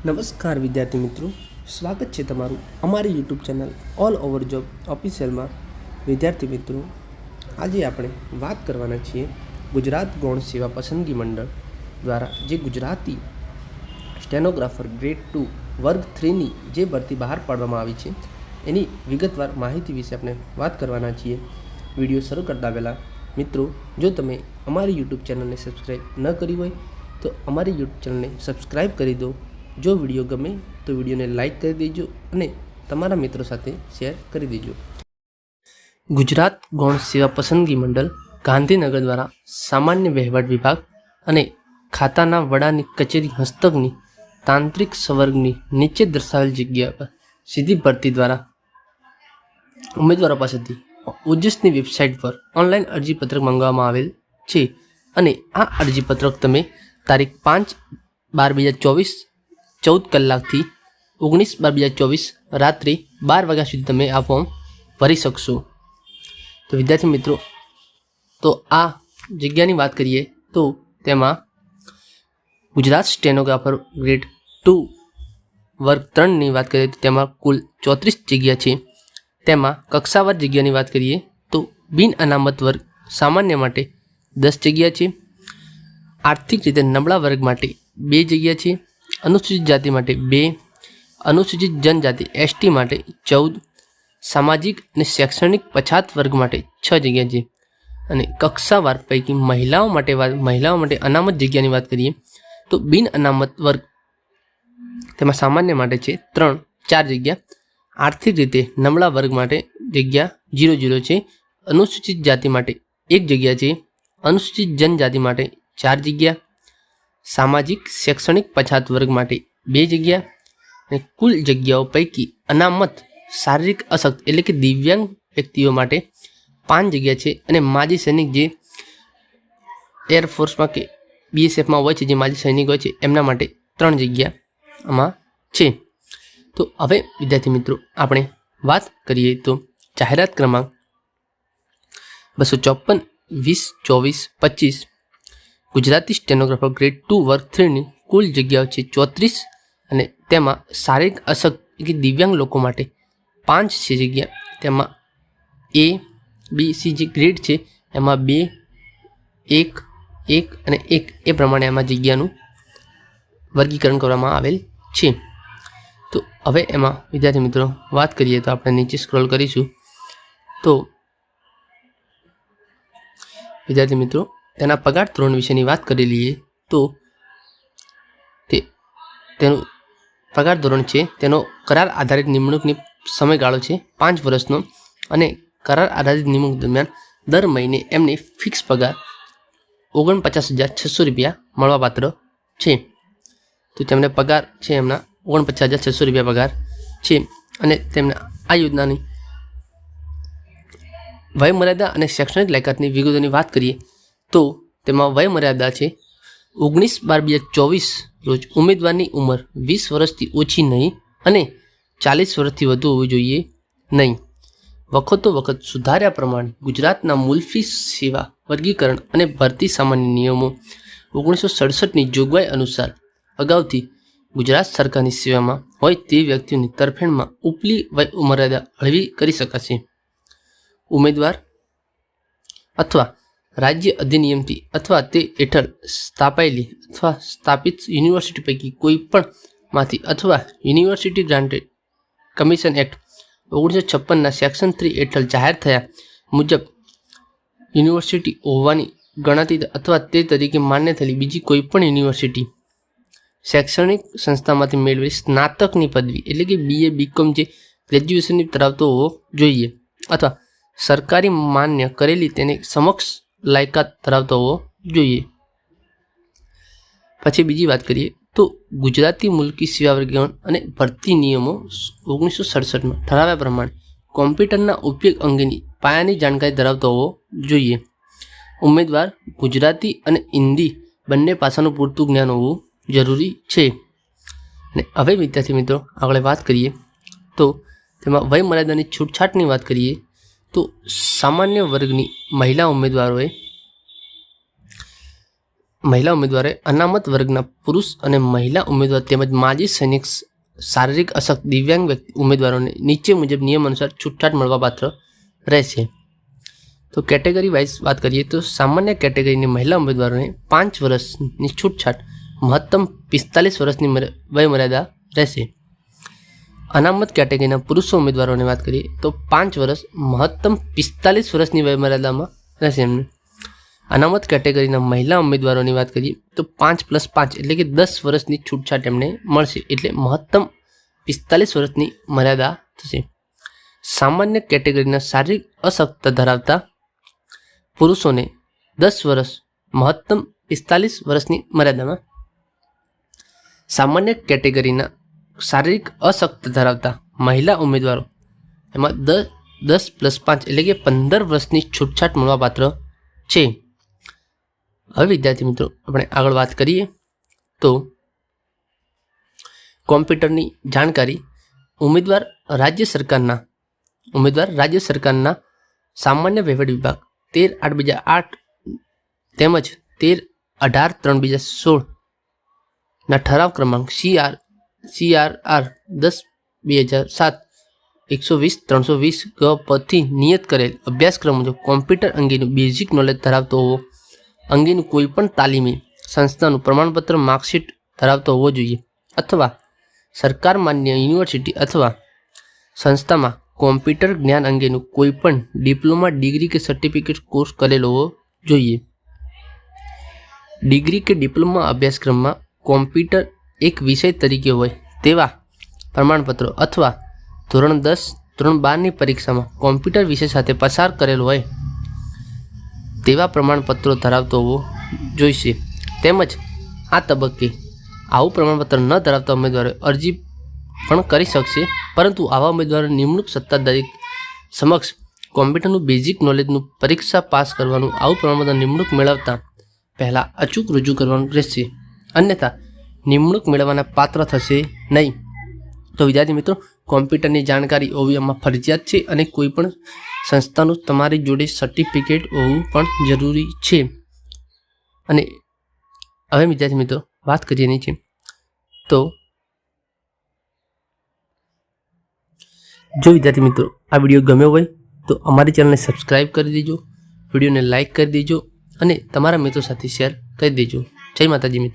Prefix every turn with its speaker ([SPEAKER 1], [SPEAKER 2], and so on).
[SPEAKER 1] નમસ્કાર વિદ્યાર્થી મિત્રો, સ્વાગત છે તમારું અમારી YouTube channel all over job ઓફિશિયલમાં. વિદ્યાર્થી મિત્રો, આજે આપણે વાત કરવાના છીએ ગુજરાત ગૌણ સેવા પસંદગી મંડળ દ્વારા જે ગુજરાતી સ્ટેનોગ્રાફર ગ્રેડ 2 વર્ગ 3ની જે ભરતી બહાર પાડવામાં આવી છે એની વિગતવાર માહિતી વિશે આપણે વાત કરવાના છીએ. વિડીયો શરૂ કરતા પહેલાં મિત્રો, જો તમે અમારી યુટ્યુબ ચેનલને સબસ્ક્રાઈબ ન કરી હોય તો અમારી યુટ્યુબ ચેનલને સબસ્ક્રાઈબ કરી દો. જો વિડીયો ગમે તો વિડીયોને લાઇક કરી દેજો અને તમારા મિત્રો સાથે શેર કરી દેજો. ગુજરાત ગૌણ સેવા પસંદગી મંડળ ગાંધીનગર દ્વારા સામાન્ય વહીવટ વિભાગ અને ખાતાના વડાની કચેરી હસ્તકની તાંત્રિક સંવર્ગની નીચે દર્શાવેલ જગ્યા પર સીધી ભરતી દ્વારા ઉમેદવારો પાસેથી ઓજસની વેબસાઇટ પર ઓનલાઈન અરજીપત્રક મંગાવવામાં આવેલ છે અને આ અરજીપત્રક તમે તારીખ 5/12/2024 14 કલાકથી 19/12/2024 રાત્રે 12 વાગ્યા સુધી તમે આ ફોર્મ ભરી શકશો. તો વિદ્યાર્થી મિત્રો, તો આ જગ્યાની વાત કરીએ તો તેમાં ગુજરાત સ્ટેનોગ્રાફર ગ્રેડ 2 વર્ગ 3ની વાત કરીએ તો તેમાં કુલ 34 જગ્યા છે. તેમાં કક્ષાવાર જગ્યાની વાત કરીએ તો બિન અનામત વર્ગ સામાન્ય માટે 10 જગ્યા છે, આર્થિક રીતે નબળા વર્ગ માટે 2 જગ્યા છે, અનુસૂચિત જાતિ માટે 2, અનુસૂચિત જનજાતિ ST માટે 14, સામાજિક અને શૈક્ષણિક પછાત વર્ગ માટે 6 જગ્યા છે. અને કક્ષાવાર પૈકી મહિલાઓ માટે અનામત જગ્યાની વાત કરીએ તો બિન અનામત વર્ગ તેમાં સામાન્ય માટે છે 4 જગ્યા, આર્થિક રીતે નબળા વર્ગ માટે જગ્યા 0 છે, અનુસૂચિત જાતિ માટે 1 જગ્યા છે, અનુસૂચિત જનજાતિ માટે 4 જગ્યા, સામાજિક શૈક્ષણિક પછાત વર્ગ માટે 2 જગ્યા. અને કુલ જગ્યાઓ પૈકી અનામત શારીરિક અશક્ત એટલે કે દિવ્યાંગ વ્યક્તિઓ માટે 5 જગ્યા છે. અને માજી સૈનિક જે એરફોર્સમાં કે BSFમાં હોય છે, જે માજી સૈનિક હોય છે એમના માટે 3 જગ્યા આમાં છે. તો હવે વિદ્યાર્થી મિત્રો, આપણે વાત કરીએ તો જાહેરાત ક્રમાંક 254/2024-25 ગુજરાતી સ્ટેનોગ્રાફર ગ્રેડ 2 વર્ગ 3ની કુલ જગ્યાઓ છે 34 અને તેમાં શારીરિક અશક્ત કે દિવ્યાંગ લોકો માટે 5 છે જગ્યા. તેમાં A, B, C જે ગ્રેડ છે એમાં 2, 1, 1 અને 1 એ પ્રમાણે એમાં જગ્યાનું વર્ગીકરણ કરવામાં આવેલ છે. તો હવે એમાં વિદ્યાર્થી મિત્રો વાત કરીએ તો આપણે નીચે સ્ક્રોલ કરીશું. તો વિદ્યાર્થી મિત્રો, તેના પગાર ધોરણ વિશેની વાત કરી લઈએ તો તેનું પગાર ધોરણ છે તેનો કરાર આધારિત નિમણૂકની સમયગાળો છે 5 વર્ષનો અને કરાર આધારિત નિમણૂક દરમિયાન દર મહિને એમને ફિક્સ પગાર 49,600 રૂપિયા મળવાપાત્ર છે. તો તેમને પગાર છે એમના 49,600 રૂપિયા પગાર છે. અને તેમને આ યોજનાની વયમર્યાદા અને શૈક્ષણિક લાયકાતની વિગતોની વાત કરીએ તો તેમાં વયમર્યાદા છે 19/12/2024 રોજ ઉમેદવારની ઉંમર 20 વર્ષથી ઓછી નહીં અને 40 વર્ષથી વધુ હોવી જોઈએ નહીં. વખત સુધાર્યા પ્રમાણે ગુજરાતના મુલફી સેવા વર્ગીકરણ અને ભરતી સામાન્ય નિયમો 1967ની જોગવાઈ અનુસાર અગાઉથી ગુજરાત સરકારની સેવામાં હોય તે વ્યક્તિઓની તરફેણમાં ઉપલી વયમર્યાદા હળવી કરી શકાશે. ઉમેદવાર અથવા રાજ્ય અધિનિયમથી અથવા તે હેઠળ સ્થાપાયેલી અથવા સ્થાપિત યુનિવર્સિટી પૈકી કોઈ પણમાંથી અથવા યુનિવર્સિટી ગ્રાન્ટેડ કમિશન એક્ટ 1956ના સેક્શન 3 હેઠળ જાહેર થયા મુજબ યુનિવર્સિટી હોવાની ગણાતી અથવા તે તરીકે માન્ય થયેલી બીજી કોઈ પણ યુનિવર્સિટી શૈક્ષણિક સંસ્થામાંથી મેળવેલી સ્નાતકની પદવી એટલે કે BA BCom જે ગ્રેજ્યુએશનની ધરાવતો હોવો જોઈએ અથવા સરકારી માન્ય કરેલી તેની સમક્ષ લાયકાત ધરાવતો હોવો જોઈએ. પછી બીજી વાત કરીએ તો ગુજરાતી મુલકી સેવા વર્ગીકરણ અને ભરતી નિયમો 1967માં ઠરાવ્યા પ્રમાણે કોમ્પ્યુટરના ઉપયોગ અંગેની પાયાની જાણકારી ધરાવતો હોવો જોઈએ. ઉમેદવાર ગુજરાતી અને હિન્દી બંને ભાષાનું પૂરતું જ્ઞાન હોવું જરૂરી છે. અને હવે વિદ્યાર્થી મિત્રો આગળ વાત કરીએ તો તેમાં વયમર્યાદાની છૂટછાટની વાત કરીએ તો સામાન્ય વર્ગની મહિલા ઉમેદવારોએ મહિલા ઉમેદવારે અનામત વર્ગના પુરુષ અને મહિલા ઉમેદવાર તેમજ માજી સૈનિક શારીરિક અશક્ત દિવ્યાંગ વ્યક્તિ ઉમેદવારોને નીચે મુજબ નિયમ અનુસાર છૂટછાટ મળવાપાત્ર રહેશે. તો કેટેગરી વાઇઝ વાત કરીએ તો સામાન્ય કેટેગરીની મહિલા ઉમેદવારોને 5 વર્ષની છૂટછાટ, મહત્તમ 45 વર્ષની વયમર્યાદા રહેશે. અનામત કેટેગરીના પુરુષો ઉમેદવારોની વાત કરીએ તો 5 વર્ષ, મહત્તમ 45 વર્ષની વયમર્યાદામાં રહેશે એમને. અનામત કેટેગરીના મહિલા ઉમેદવારોની વાત કરીએ તો 5+5 એટલે કે 10 વર્ષની છૂટછાટ એમને મળશે, એટલે મહત્તમ 45 વર્ષની મર્યાદા થશે. સામાન્ય કેટેગરીના શારીરિક અશક્તતા ધરાવતા પુરુષોને 10 વર્ષ, મહત્તમ 45 વર્ષની મર્યાદામાં. સામાન્ય કેટેગરીના શારીરિક અશક્તતા ધરાવતા મહિલા ઉમેદવારો એમાં 10+5 એટલે કે 15 વર્ષની છૂટછાટ મળવાપાત્ર છે. હવે વિદ્યાર્થી મિત્રો આપણે આગળ વાત કરીએ તો કોમ્પ્યુટરની જાણકારી. ઉમેદવાર રાજ્ય સરકારના સામાન્ય વહીવટ વિભાગ 13/8/2008 તેમજ 13/18/3/2016 ના ઠરાવ ક્રમાંક CRR 10/2007 120/320 ગ પરથી નિયત કરેલ અભ્યાસક્રમ મુજબ કોમ્પ્યુટર અંગેનું બેઝિક નોલેજ ધરાવતો હોવો અંગેનું કોઈપણ તાલીમી સંસ્થાનું પ્રમાણપત્ર માર્કશીટ ધરાવતો હોવો જોઈએ, અથવા સરકાર માન્ય યુનિવર્સિટી અથવા સંસ્થામાં કોમ્પ્યુટર જ્ઞાન અંગેનું કોઈપણ ડિપ્લોમા, ડિગ્રી કે સર્ટિફિકેટ કોર્સ કરેલો હોવો જોઈએ. ડિગ્રી કે ડિપ્લોમા અભ્યાસક્રમમાં કોમ્પ્યુટર એક વિષય તરીકે હોય તેવા પ્રમાણપત્રો અથવા ધોરણ 10, ધોરણ 12ની પરીક્ષામાં કોમ્પ્યુટર વિષય સાથે પસાર કરેલો હોય તેવા પ્રમાણપત્રો ધરાવતો હોવો જોઈશે. તેમજ આ તબક્કે આવું પ્રમાણપત્ર ન ધરાવતા ઉમેદવારો અરજી પણ કરી શકશે, પરંતુ આવા ઉમેદવારો નિમણૂક સત્તાધારી સમક્ષ કોમ્પ્યુટરનું બેઝિક નોલેજનું પરીક્ષા પાસ કરવાનું આવું પ્રમાણપત્ર નિમણૂક મેળવતા પહેલાં અચૂક રજૂ કરવાનું રહેશે, અન્યથા નિમણૂક મેળવવાના પાત્ર થશે નહીં. તો વિદ્યાર્થી મિત્રો, કોમ્પ્યુટરની જાણકારી હોવી આમાં ફરજિયાત છે અને કોઈપણ સંસ્થાનું તમારી જોડે સર્ટિફિકેટ હોવું પણ જરૂરી છે. અને હવે વિદ્યાર્થી મિત્રો વાત કરીએ નીચે તો જો વિદ્યાર્થી મિત્રો આ વિડીયો ગમ્યો હોય તો અમારી ચેનલને સબસ્ક્રાઈબ કરી દેજો, વિડીયોને લાઇક કરી દેજો અને તમારા મિત્રો સાથે શેર કરી દેજો. જય માતાજી મિત્રો.